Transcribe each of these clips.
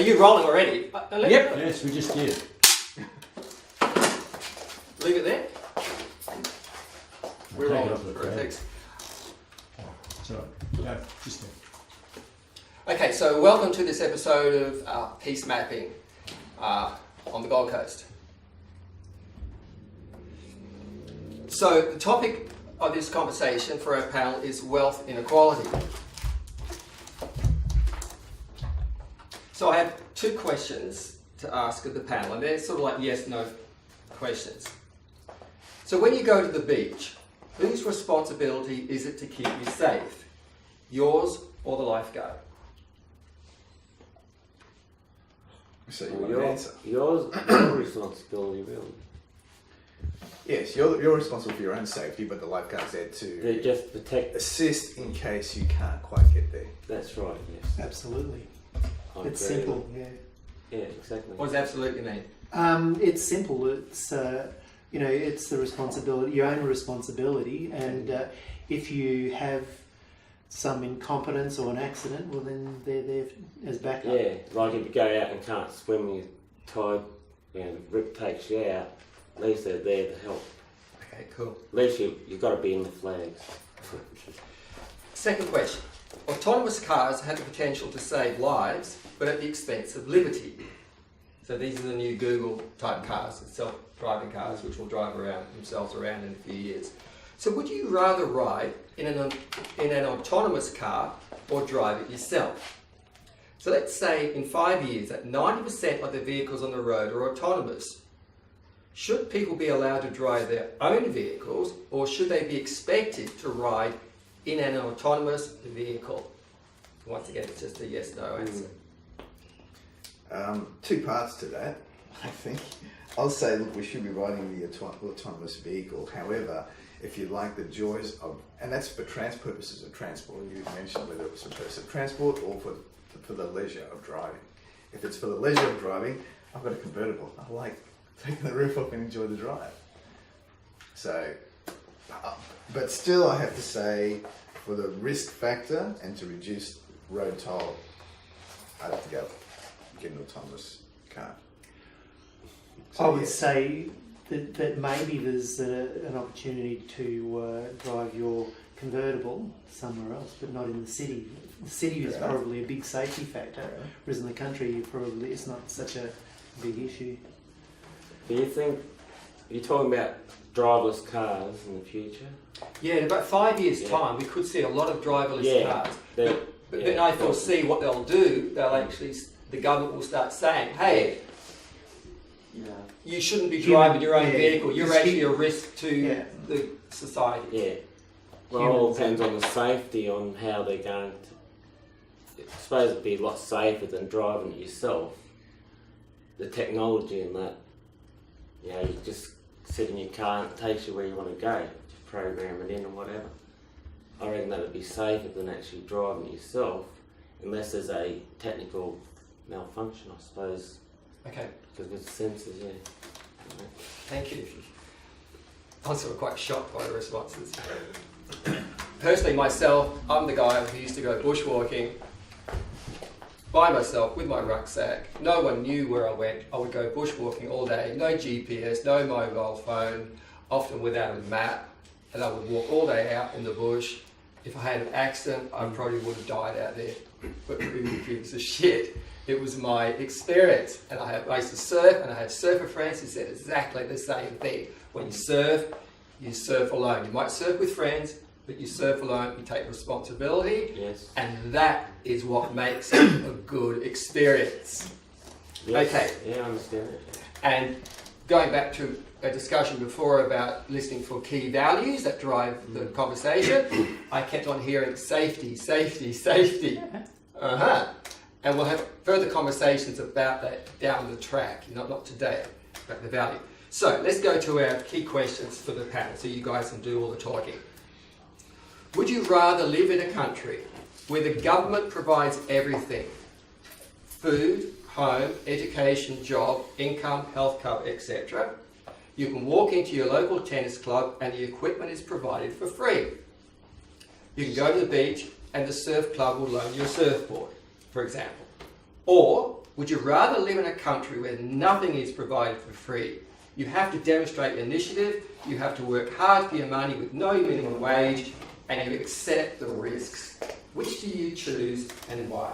Are you rolling already? Yep. Yes, we just did. Leave it there. We're Take it rolling. off the crowd. Thanks. It's all right. Yeah, just there. Okay, so welcome to this episode of Peace Mapping on the Gold Coast. So the topic of this conversation for our panel is wealth inequality. So I have two questions to ask of the panel, and they're sort of like yes-no questions. So when you go to the beach, whose responsibility is it to keep you safe? Yours or the lifeguard? So you want an answer? Your responsibility, really. Yes, you're responsible for your own safety, but the lifeguard's there They to just protect. assist in case you can't quite get there. That's right. Yes. Absolutely. I It's agree. simple, yeah. Yeah, exactly. What does absolutely mean? It's simple. It's it's the responsibility, your own responsibility, and if you have some incompetence or an accident, well then they're there as backup. Yeah, like if you go out and can't swim, you're tired, the rip takes you out. At least they're there to help. Okay, cool. At least you've got to be in the flags. Self question. Autonomous cars have the potential to save lives, but at the expense of liberty. So these are the new Google type cars, self-driving cars, which will drive themselves around in a few years. So would you rather ride in an autonomous car or drive it yourself? So let's say in 5 years that 90% of the vehicles on the road are autonomous. Should people be allowed to drive their own vehicles, or should they be expected to ride in an autonomous vehicle? Once again, it's just a yes-no answer. Two parts to that, I think. I'll say, look, we should be riding the autonomous vehicle. However, if you like the joys of, and that's for purposes of transport, you mentioned whether it's for personal transport or for the leisure of driving. If it's for the leisure of driving, I've got a convertible. I like taking the roof off and enjoy the drive. So, but still I have to say, for the risk factor and to reduce road toll, I'd have to go get an autonomous car. So, I would yes. say that maybe there's an opportunity to drive your convertible somewhere else, but not in the city. The city is Fair enough. probably a big safety factor, Fair enough. whereas in the country it's not such a big issue. Do you think you're talking about driverless cars in the future? Yeah, in about 5 years' time, we could see a lot of driverless cars. But then I foresee what they'll do. They'll actually, the government will start saying, "Hey, you shouldn't be driving your own vehicle. You're actually a risk to the society." Yeah. Well, it all depends on the safety, on how they're going to. I suppose it'd be a lot safer than driving it yourself. The technology and that, you just sit in your car and it takes you where you want to go. Just program it in or whatever. I reckon that'd be safer than actually driving it yourself, unless there's a technical malfunction, I suppose. Okay, Because with sensors, thank you. I'm sort of quite shocked by the responses. Personally, myself, I'm the guy who used to go bushwalking by myself with my rucksack. No one knew where I went. I would go bushwalking all day. No GPS, no mobile phone, often without a map. And I would walk all day out in the bush. If I had an accident, I probably would have died out there. But who gives a shit? It was my experience. And I used to surf, and I had surfer friends who said exactly the same thing. When you surf alone. You might surf with friends, but you surf alone, you take responsibility. Yes. And that is what makes it a good experience. Yes. Okay. Yeah, I understand it. And going back to a discussion before about listening for key values that drive the conversation, I kept on hearing safety, safety, safety. And we'll have further conversations about that down the track, not today, about the value. So let's go to our key questions for the panel so you guys can do all the talking. Would you rather live in a country where the government provides everything? Food, home, education, job, income, health cover, etc. You can walk into your local tennis club and the equipment is provided for free. You can go to the beach and the surf club will loan you a surfboard, for example. Or Would you rather live in a country where nothing is provided for free? You have to demonstrate initiative, you have to work hard for your money with no minimum wage, and you accept the risks. Which do you choose and why?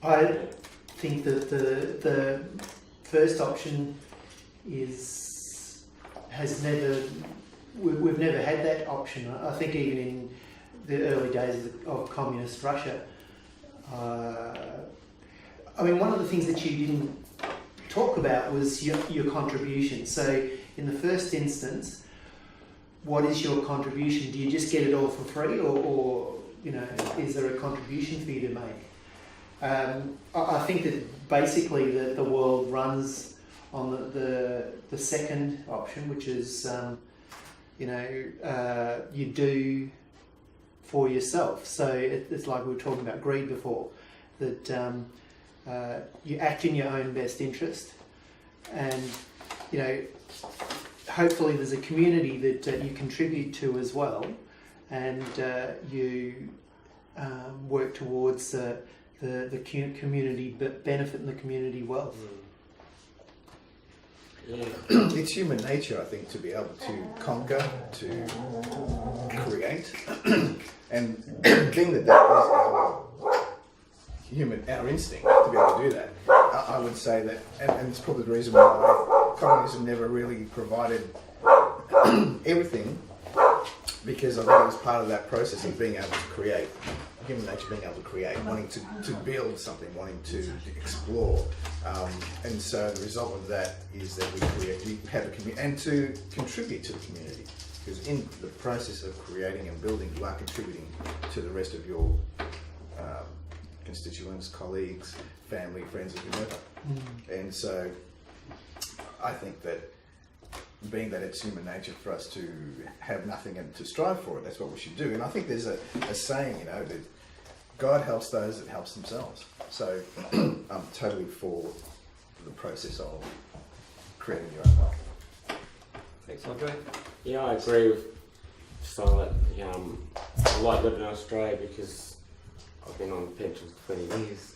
I think that the first option we've never had that option. I think even in the early days of communist Russia, I mean, one of the things that you didn't talk about was your contribution. So in the first instance, what is your contribution? Do you just get it all for free, or you know, is there a contribution for you to make? I think that basically the world runs on the second option, which is you do for yourself. So it's like we were talking about greed before, that you act in your own best interest, and you know, hopefully there's a community that you contribute to as well, and you work towards the community benefit and the community wealth. Yeah. It's human nature, I think, to be able to conquer, to create, and being that is our instinct to be able to do that. I would say that, and it's probably the reason why communism never really provided everything, because I think it was part of that process of being able to create. Human nature being able to create, wanting to build something, wanting to explore, and so the result of that is that we have a community and to contribute to the community, because in the process of creating and building, you are contributing to the rest of your constituents, colleagues, family, friends, and whoever. And so I think that being that it's human nature for us to have nothing and to strive for it, that's what we should do. And I think there's a saying, that God helps those that helps themselves. So I'm totally for the process of creating your own wealth. Thanks, Andre. Yeah, I agree with Silent. I like living in Australia because I've been on pension for 20 years,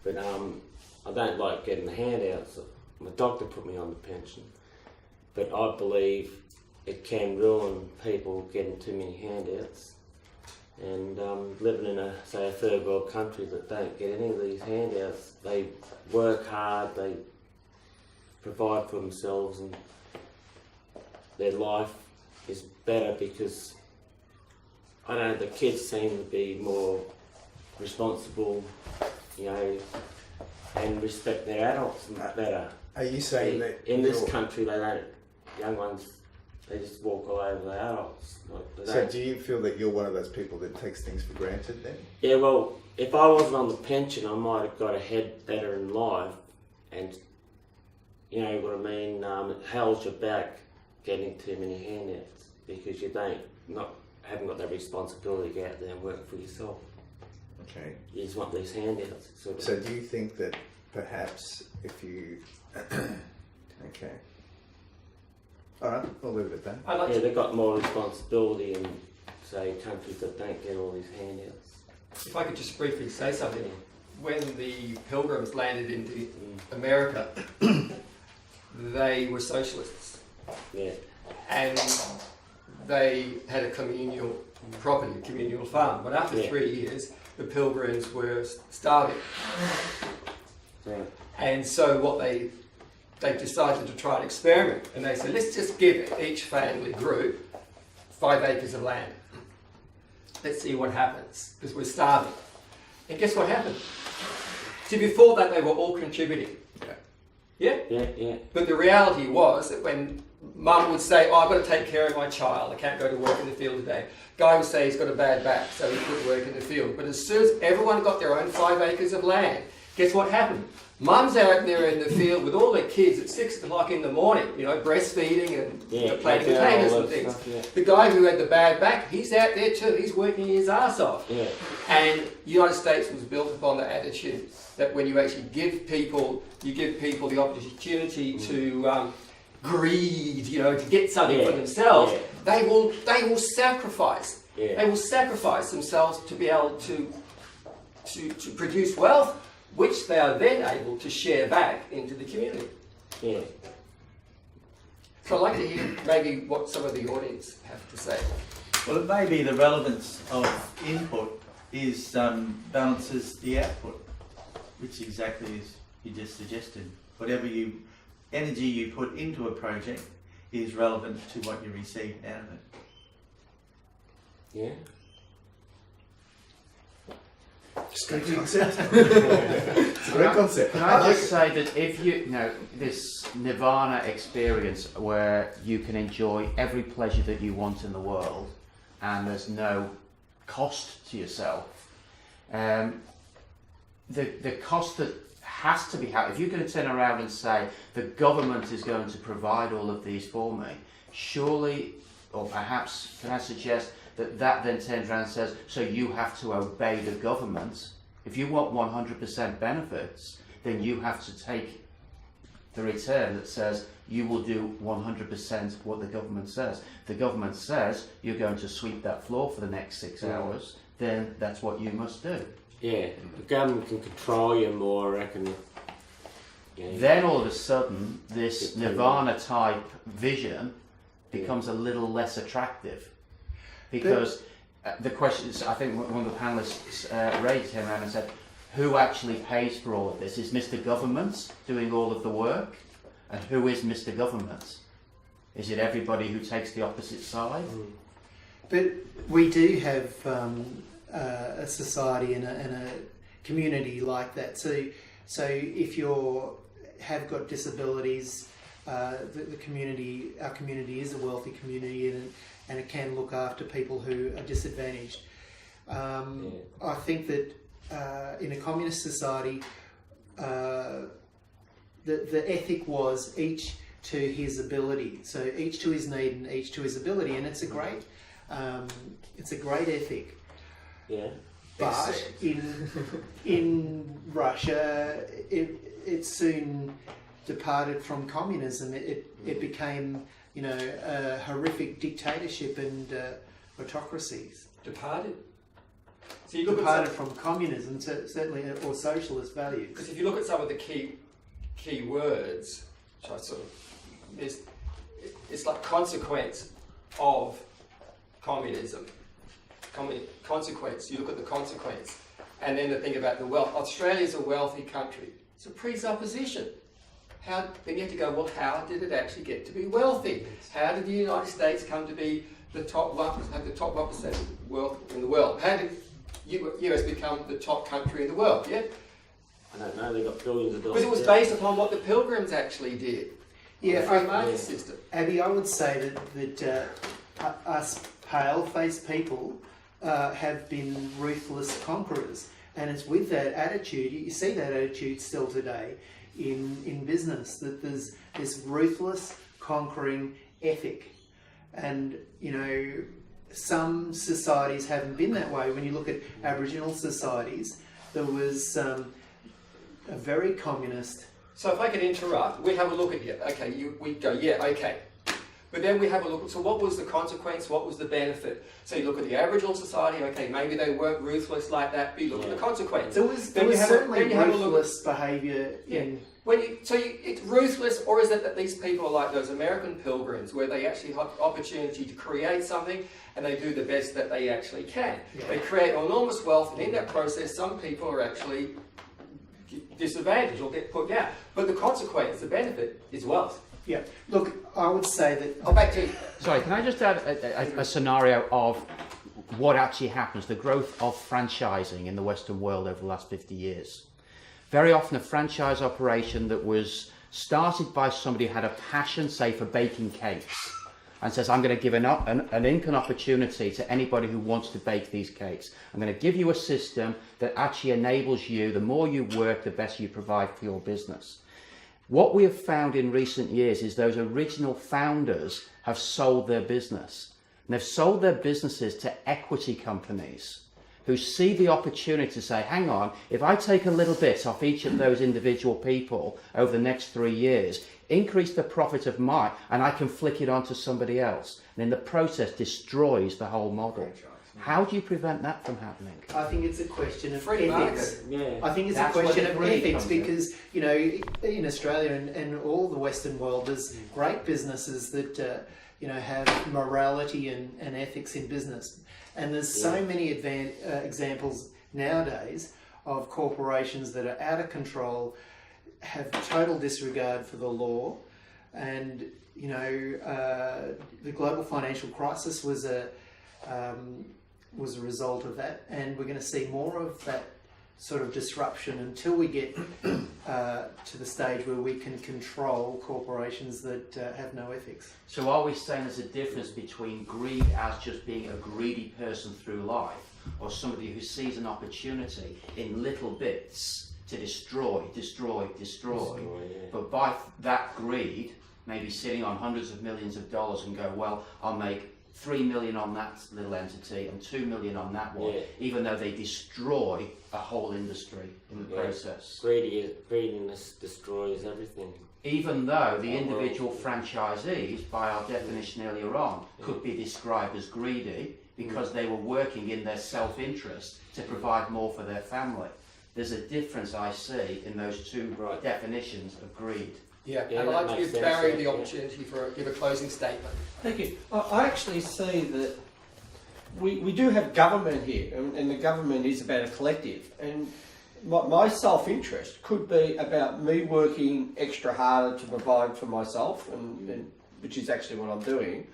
but I don't like getting the handouts. My doctor put me on the pension, but I believe it can ruin people getting too many handouts. And living in a third world country that don't get any of these handouts, they work hard, they provide for themselves, and their life is better because, I don't know, the kids seem to be more responsible, and respect their adults better. Are you saying that in this country they don't, young ones, they just walk all over the adults. So do you feel that you're one of those people that takes things for granted then? Yeah, well, if I wasn't on the pension, I might have got ahead better in life, and you know what I mean. It holds you back getting too many handouts because you haven't got that responsibility to go out there and work for yourself. Okay. You just want these handouts. So do you think that perhaps if you okay. Alright, we'll leave it at that. They've got more responsibility in, say, countries that don't get all these handouts. If I could just briefly say something. When the Pilgrims landed into America, they were socialists. Yeah. And they had a communal property, a communal farm. But after 3 years, the Pilgrims were starving. Yeah. And so what they decided to try an experiment, and they said, let's just give each family group 5 acres of land. Let's see what happens, because we're starving. And guess what happened? See, before that they were all contributing. Yeah? Yeah, yeah. But the reality was that when Mum would say, I've got to take care of my child, I can't go to work in the field today. Guy would say he's got a bad back, so he couldn't work in the field. But as soon as everyone got their own 5 acres of land, guess what happened? Mum's out there in the field with all their kids at 6 o'clock in the morning, breastfeeding and plating potatoes and things. Stuff, yeah. The guy who had the bad back, he's out there too. He's working his ass off. Yeah. And the United States was built upon the attitude that when you actually give people the opportunity to greed, to get something for themselves, they will sacrifice. Yeah. They will sacrifice themselves to be able to produce wealth. which they are then able to share back into the community. Yeah. So I'd like to hear maybe what some of the audience have to say. Well, it may be the relevance of input is balances the output, which exactly as you just suggested. Whatever energy you put into a project is relevant to what you receive out of it. Yeah. It's a great concept. It's a great concept. Can I just say that if you know this nirvana experience where you can enjoy every pleasure that you want in the world and there's no cost to yourself, the cost that has to be had, if you're going to turn around and say the government is going to provide all of these for me, surely, or perhaps can I suggest that then turns around and says, so you have to obey the government. If you want 100% benefits, then you have to take the return that says you will do 100% what the government says. The government says you're going to sweep that floor for the next 6 hours, then that's what you must do. Yeah. The government can control you more, I reckon. Yeah. Then all of a sudden, this nirvana type vision becomes a little less attractive. Because the question is, I think one of the panelists raised him around and said, who actually pays for all of this? Is Mr. Government doing all of the work? And who is Mr. Government? Is it everybody who takes the opposite side? But we do have a society and a community like that. So if you have got disabilities, the community, our community is a wealthy community, and it can look after people who are disadvantaged. I think that in a communist society, the ethic was each to his ability. So each to his need and each to his ability, and it's a great ethic. Yeah. But in Russia, it soon departed from communism. It became, a horrific dictatorship and autocracies. Departed? So you look Departed from communism, certainly, or socialist values. Because if you look at some of the key words, which I sort of, it's like consequence of communism. Consequence. You look at the consequence, and then the thing about the wealth. Australia's a wealthy country. It's a presupposition. Then you have to go, well, how did it actually get to be wealthy? How did the United States come to be the top 1% of wealth in the world? How did US become the top country in the world? Yeah. I don't know, they got billions of dollars. Because it was based upon what the Pilgrims actually did. Yeah, the free market system. Abby, I would say that us pale-faced people have been ruthless conquerors, and it's with that attitude. You see that attitude still today in business. That there's this ruthless conquering ethic, and some societies haven't been that way. When you look at Aboriginal societies, there was a very communist. So if I could interrupt, we have a look at you. Okay, we go, yeah, okay. But then we have a look, so what was the consequence, what was the benefit? So you look at the Aboriginal society, okay, maybe they weren't ruthless like that, but you look at the consequence. There was certainly ruthless behaviour in... It's ruthless, or is it that these people are like those American pilgrims where they actually have opportunity to create something and they do the best that they actually can? Yeah. They create enormous wealth, and in that process some people are actually disadvantaged or get put down. But the consequence, the benefit, is wealth. Yeah. Look, I would say that... Oh, back to you. Sorry, can I just add a scenario of what actually happens, the growth of franchising in the Western world over the last 50 years. Very often a franchise operation that was started by somebody who had a passion, say, for baking cakes, and says, I'm going to give an income opportunity to anybody who wants to bake these cakes. I'm going to give you a system that actually enables you, the more you work, the better you provide for your business. What we have found in recent years is those original founders have sold their business. And they've sold their businesses to equity companies who see the opportunity to say, hang on, if I take a little bit off each of those individual people over the next 3 years, increase the profit of mine, and I can flick it onto somebody else. And in the process, destroys the whole model. How do you prevent that from happening? I think it's a question of Free ethics. Yeah. I think it's That's a question where the of greed ethics comes in. because, you know, in Australia and all the Western world, there's great businesses that, you know, have morality and ethics in business. And there's so many examples nowadays of corporations that are out of control, have total disregard for the law. And, you know, the global financial crisis was a result of that, and we're going to see more of that sort of disruption until we get to the stage where we can control corporations that have no ethics. So are we saying there's a difference between greed as just being a greedy person through life, or somebody who sees an opportunity in little bits to destroy, but by that greed, maybe sitting on hundreds of millions of dollars and go, well, I'll make 3 million on that little entity and 2 million on that one, even though they destroy a whole industry in the process. Greediness destroys everything. Even though the individual franchisees, by our definition earlier on, could be described as greedy because they were working in their self-interest to provide more for their family. There's a difference I see in those two definitions of greed. Yeah, Yeah, and I'd that like to makes give sense, Barry yeah, the yeah. opportunity to give a closing statement. Thank you. I actually see that we do have government here, and the government is about a collective. And my self-interest could be about me working extra harder to provide for myself, and which is actually what I'm doing.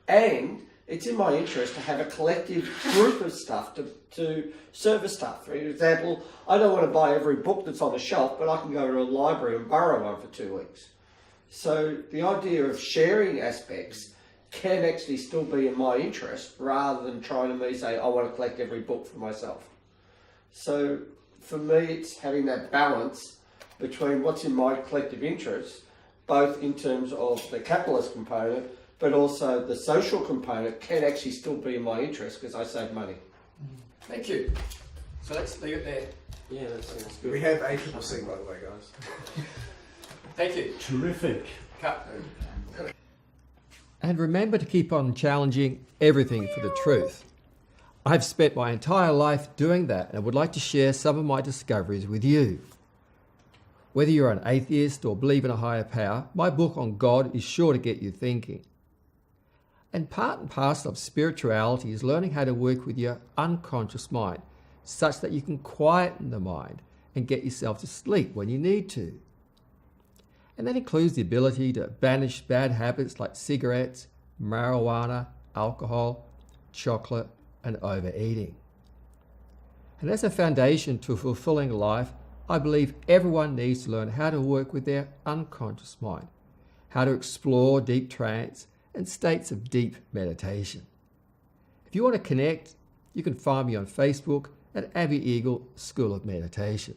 And it's in my interest to have a collective group of stuff to service stuff. For example, I don't want to buy every book that's on the shelf, but I can go to a library and borrow one for 2 weeks. So the idea of sharing aspects can actually still be in my interest rather than trying to me say, I want to collect every book for myself. So for me, it's having that balance between what's in my collective interest, both in terms of the capitalist component, but also the social component can actually still be in my interest because I save money. Thank you. So let's leave it there. Yeah, that's good. We have ACCC, by the way, guys. Thank you. Terrific. Cut. And remember to keep on challenging everything for the truth. I've spent my entire life doing that, and I would like to share some of my discoveries with you. Whether you're an atheist or believe in a higher power, my book on God is sure to get you thinking. And part and parcel of spirituality is learning how to work with your unconscious mind, such that you can quieten the mind and get yourself to sleep when you need to. And that includes the ability to banish bad habits like cigarettes, marijuana, alcohol, chocolate, and overeating. And as a foundation to a fulfilling life, I believe everyone needs to learn how to work with their unconscious mind, how to explore deep trance and states of deep meditation. If you want to connect, you can find me on Facebook at Abbey Eagle School of Meditation.